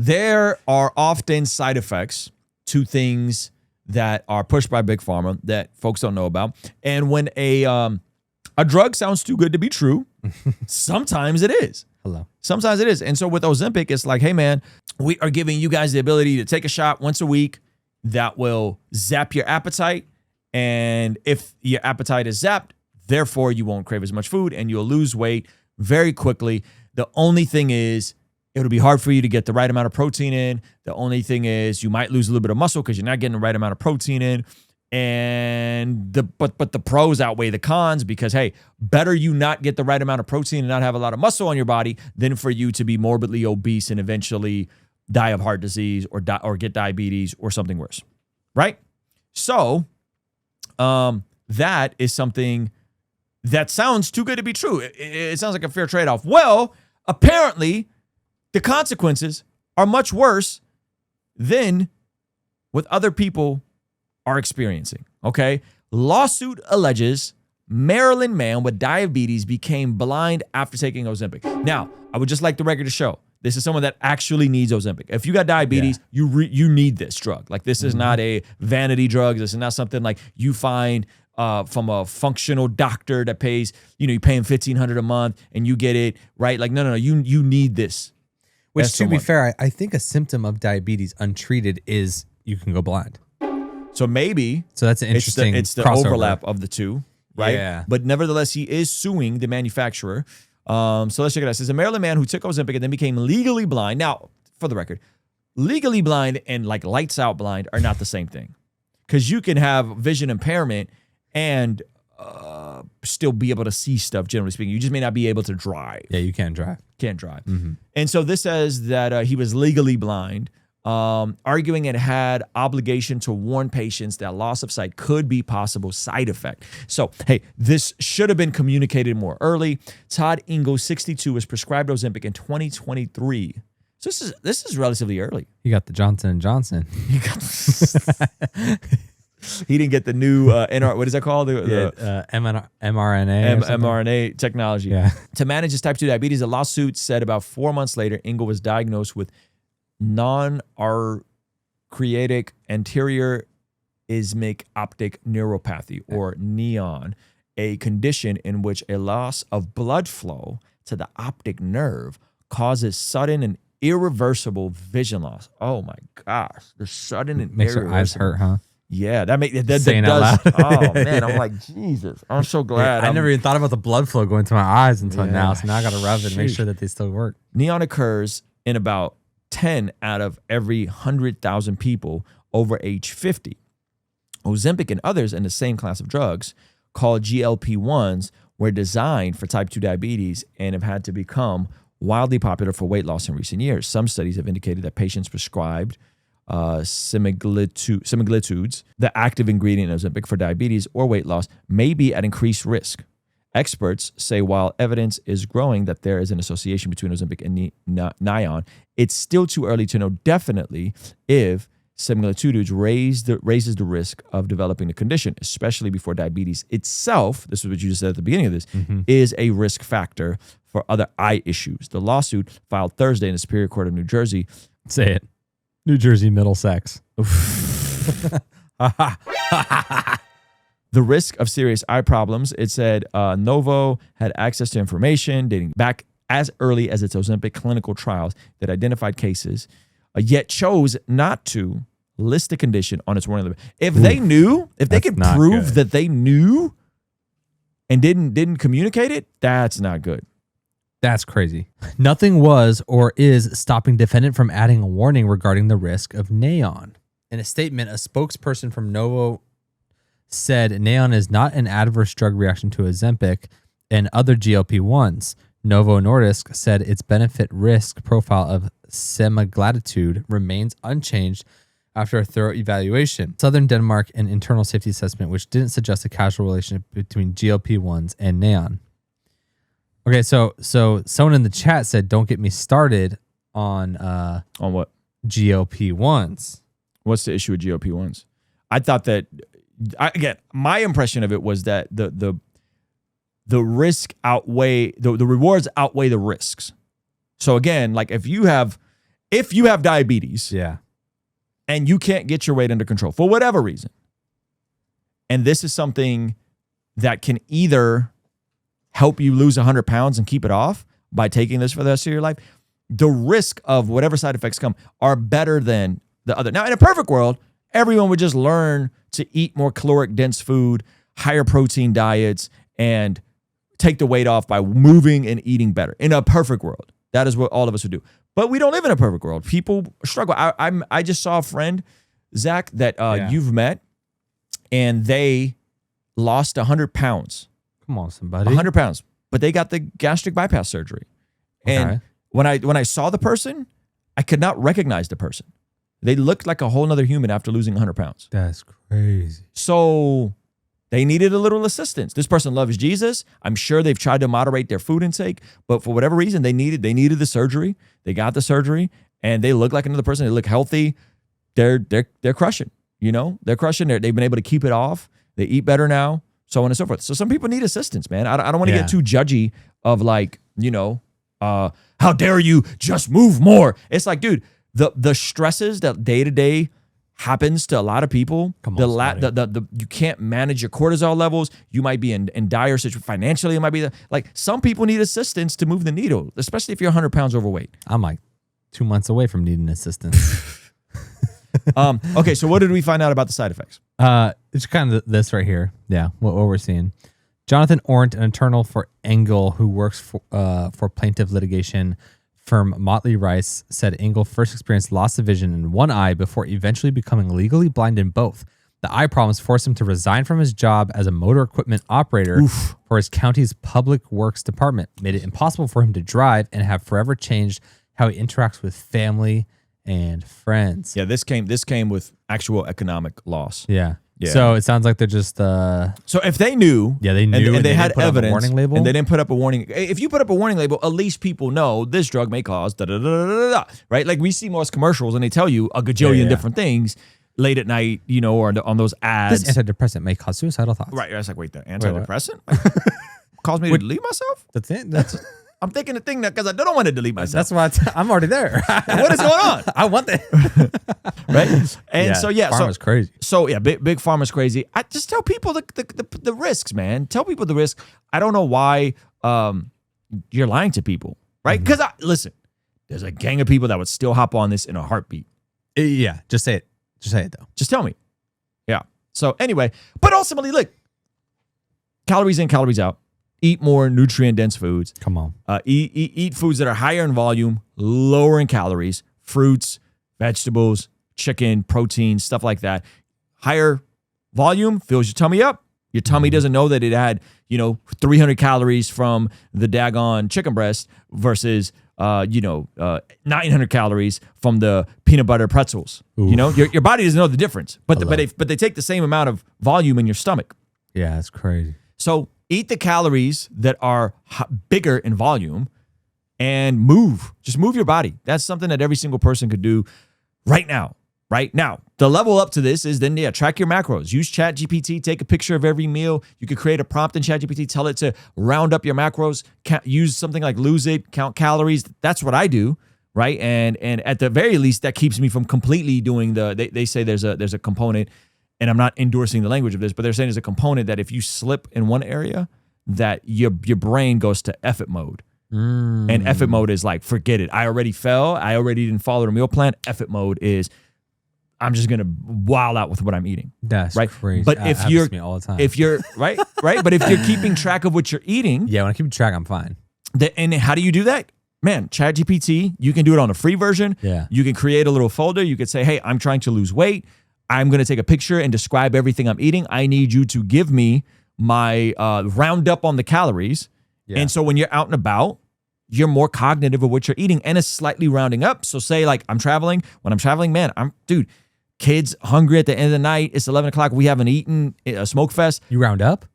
there are often side effects to things that are pushed by Big Pharma that folks don't know about. And when a drug sounds too good to be true, sometimes it is. Sometimes it is. And so with Ozempic, it's like, hey, man, we are giving you guys the ability to take a shot once a week that will zap your appetite. And if your appetite is zapped, therefore you won't crave as much food and you'll lose weight very quickly. The only thing is it'll be hard for you to get the right amount of protein in. The only thing is you might lose a little bit of muscle because you're not getting the right amount of protein in. And but the pros outweigh the cons because, hey, better you not get the right amount of protein and not have a lot of muscle on your body than for you to be morbidly obese and eventually die of heart disease or get diabetes or something worse, right? So that is something that sounds too good to be true. It sounds like a fair trade-off. Well, apparently the consequences are much worse than what other people are experiencing, okay? Lawsuit alleges Maryland man with diabetes became blind after taking Ozempic. Now, I would just like the record to show this is someone that actually needs Ozempic. If you got diabetes, you need this drug. Like, this is not a vanity drug. This is not something like you find from a functional doctor that pays, you pay him $1,500 a month and you get it, right? Like, no, you need this. Which, to be fair, I think a symptom of diabetes untreated is you can go blind. So maybe that's an interesting it's the crossover. overlap of the two, right? Yeah. But nevertheless, he is suing the manufacturer. So let's check it out. It says a Maryland man who took Ozempic and then became legally blind. Now, for the record, legally blind and like lights out blind are not the same thing. Because you can have vision impairment and still be able to see stuff, generally speaking. You just may not be able to drive. Yeah, you can't drive. Can't drive. And so this says that he was legally blind, arguing it had obligation to warn patients that loss of sight could be possible side effect. So, hey, this should have been communicated more early. Todd Ingle, 62, was prescribed Ozempic in 2023. So this is relatively early. You got the Johnson & Johnson. He didn't get the new what is that called? mRNA. mRNA technology. Yeah. To manage his type 2 diabetes, a lawsuit said about 4 months later, Ingle was diagnosed with non-archreatic anterior isthmic optic neuropathy, or NAION, a condition in which a loss of blood flow to the optic nerve causes sudden and irreversible vision loss. Oh my gosh, the sudden and makes your eyes hurt, huh? Yeah, that does. Out loud. Oh man, I'm like, Jesus. I'm so glad. I never even thought about the blood flow going to my eyes until now. So now I got to rub it and make sure that they still work. NAION occurs in about 10 out of every 100,000 people over age 50. Ozempic and others in the same class of drugs, called GLP-1s, were designed for type 2 diabetes and have had to become wildly popular for weight loss in recent years. Some studies have indicated that patients prescribed semaglutides, the active ingredient in Ozempic for diabetes or weight loss, may be at increased risk. Experts say while evidence is growing that there is an association between Ozempic and NAION, it's still too early to know definitely if semaglutides raises the risk of developing the condition, especially before diabetes itself, this is what you just said at the beginning of this, is a risk factor for other eye issues. The lawsuit filed Thursday in the Superior Court of New Jersey. Say it. New Jersey Middlesex. The risk of serious eye problems, it said Novo had access to information dating back as early as its Ozempic clinical trials that identified cases, yet chose not to list the condition on its warning label. If they knew, if they could prove that they knew and didn't communicate it, that's not good. That's crazy. Nothing was or is stopping defendant from adding a warning regarding the risk of NAION. In a statement, a spokesperson from Novo said NAION is not an adverse drug reaction to Ozempic and other GLP-1s. Novo Nordisk said its benefit-risk profile of semaglutide remains unchanged after a thorough evaluation. Southern Denmark an internal safety assessment, which didn't suggest a causal relationship between GLP-1s and NAION. Okay, so someone in the chat said, "Don't get me started on what? GLP-1s." What's the issue with GLP-1s? I thought that again, my impression of it was that the risk outweigh the rewards outweigh the risks. So again, like if if you have diabetes Yeah. and you can't get your weight under control for whatever reason, and this is something that can either help you lose 100 pounds and keep it off by taking this for the rest of your life, the risk of whatever side effects come are better than the other. Now, in a perfect world, everyone would just learn to eat more caloric dense food, higher protein diets, and take the weight off by moving and eating better. In a perfect world, that is what all of us would do. But we don't live in a perfect world. People struggle. I just saw a friend, Zach, that you've met, and they lost 100 pounds. Come on, somebody. 100 pounds. But they got the gastric bypass surgery. And when I saw the person, I could not recognize the person. They looked like a whole nother human after losing 100 pounds. That's crazy. So they needed a little assistance. This person loves Jesus. I'm sure they've tried to moderate their food intake, but for whatever reason, they needed the surgery. They got the surgery, and they look like another person. They look healthy. They're crushing. You know, they're crushing. They've been able to keep it off. They eat better now, so on and so forth. So some people need assistance, man. I don't want to get too judgy of like, you know, how dare you just move more? It's like, dude, the stresses that day to day happens to a lot of people. You can't manage your cortisol levels. You might be in dire situation financially. It might be like some people need assistance to move the needle, especially if you're 100 pounds overweight. I'm like 2 months away from needing assistance. Okay, so what did we find out about the side effects? It's kind of this right here. Yeah, what we're seeing. Jonathan Ornt, an attorney for Engel who works for plaintiff litigation firm Motley Rice, said Engel first experienced loss of vision in one eye before eventually becoming legally blind in both. The eye problems forced him to resign from his job as a motor equipment operator for his county's public works department, made it impossible for him to drive, and have forever changed how he interacts with family and friends. Yeah, this came with actual economic loss. Yeah. Yeah. So it sounds like they're just. So if they knew, they knew, and they had put up a evidence, warning label, and they didn't put up a warning. If you put up a warning label, at least people know this drug may cause da da da da da da. Right? Like we see most commercials, and they tell you a gajillion different things late at night, you know, or on those ads. This antidepressant may cause suicidal thoughts. Right? I was like, wait, the antidepressant caused me to delete myself? That's it. That's. I'm thinking the thing that because I don't want to delete myself. That's why I'm already there. What is going on? I want that. Right? And Pharma's crazy. So yeah, big pharma's crazy. I just tell people the risks, man. Tell people the risk. I don't know why you're lying to people, right? Because listen, there's a gang of people that would still hop on this in a heartbeat. Yeah, just say it. Just say it though. Just tell me. Yeah. So anyway, but ultimately, look, calories in, calories out. Eat more nutrient-dense foods. Come on. Eat foods that are higher in volume, lower in calories, fruits, vegetables, chicken, protein, stuff like that. Higher volume fills your tummy up. Your tummy doesn't know that it had, 300 calories from the daggone chicken breast versus, 900 calories from the peanut butter pretzels. Oof. Your body doesn't know the difference, but they take the same amount of volume in your stomach. Yeah, it's crazy. So eat the calories that are bigger in volume and move. Just move your body. That's something that every single person could do right now. Right now. The level up to this is then, track your macros. Use ChatGPT. Take a picture of every meal. You could create a prompt in ChatGPT. Tell it to round up your macros. Use something like Lose It. Count calories. That's what I do. Right. And at the very least, that keeps me from completely doing they say there's a component. And I'm not endorsing the language of this, but they're saying there's a component that if you slip in one area, that your brain goes to effort mode. And effort mode is like, forget it. I already fell. I already didn't follow the meal plan. Effort mode is, I'm just going to wild out with what I'm eating. That's right? Crazy. But that if you're, to me all the time. if you're, right? But if you're keeping track of what you're eating. Yeah, when I keep track, I'm fine. And how do you do that? Man, ChatGPT, you can do it on a free version. Yeah. You can create a little folder. You could say, hey, I'm trying to lose weight. I'm going to take a picture and describe everything I'm eating. I need you to give me my roundup on the calories. Yeah. And so when you're out and about, you're more cognitive of what you're eating and it's slightly rounding up. So say like I'm traveling. When I'm traveling, man, kids hungry at the end of the night. It's 11 o'clock. We haven't eaten a smoke fest. You round up?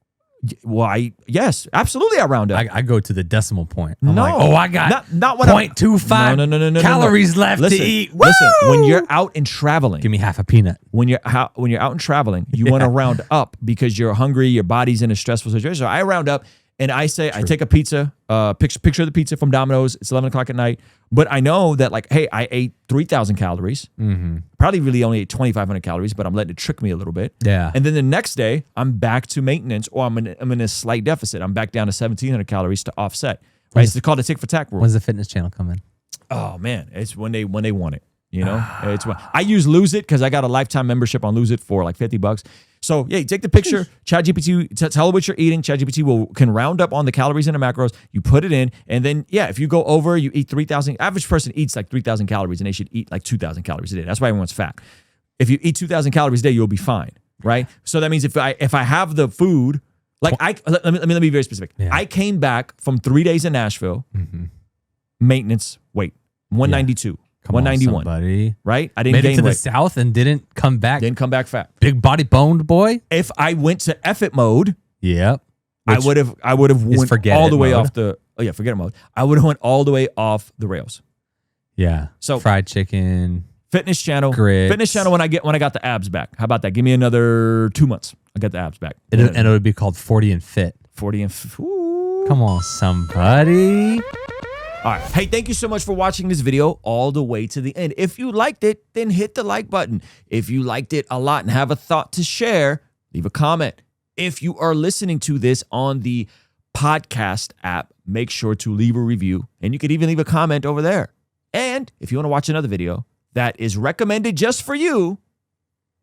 Well, yes, absolutely. I round up. I go to the decimal point. I'm no, like, I got not what 0.25 no, calories left to eat. Woo! Listen, when you're out and traveling, give me half a peanut. When you're out and traveling, you want to round up because you're hungry. Your body's in a stressful situation. So I round up And I say, I take a pizza, picture of the pizza from Domino's. It's 11 o'clock at night. But I know that like, hey, I ate 3,000 calories. Probably really only ate 2,500 calories, but I'm letting it trick me a little bit. Yeah. And then the next day, I'm back to maintenance, or I'm in a slight deficit. I'm back down to 1,700 calories to offset. Right? It's called the tick for tack rule. When's the fitness channel come in? Oh man, it's when they want it. You know, it's when I use Lose It because I got a lifetime membership on Lose It for like $50. So yeah, you take the picture, ChatGPT, tell it what you're eating. ChatGPT can round up on the calories and the macros. You put it in, and then yeah, if you go over, you eat 3,000. Average person eats like 3,000 calories, and they should eat like 2,000 calories a day. That's why everyone's fat. If you eat 2,000 calories a day, you'll be fine, right? So that means if I have the food, like let me be very specific. Yeah. I came back from 3 days in Nashville, maintenance weight 192. Come 191, on, somebody. Right? I didn't made gain it to weight. the south and didn't come back. Didn't come back fat. Big body boned boy. If I went to F it mode, yep, I would have went all the way mode. off the forget it mode. I would have went all the way off the rails. Yeah. So fried chicken, fitness channel, grits. Fitness channel when I got the abs back. How about that? Give me another 2 months. I got the abs back. And it would be called 40 and Fit. 40 and ooh. Come on, somebody. All right. Hey, thank you so much for watching this video all the way to the end. If you liked it, then hit the like button. If you liked it a lot and have a thought to share, leave a comment. If you are listening to this on the podcast app, make sure to leave a review, and you could even leave a comment over there. And if you want to watch another video that is recommended just for you,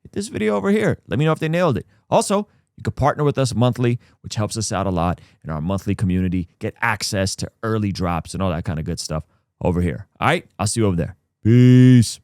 hit this video over here. Let me know if they nailed it. Also, you can partner with us monthly, which helps us out a lot in our monthly community. Get access to early drops and all that kind of good stuff over here. All right, I'll see you over there. Peace.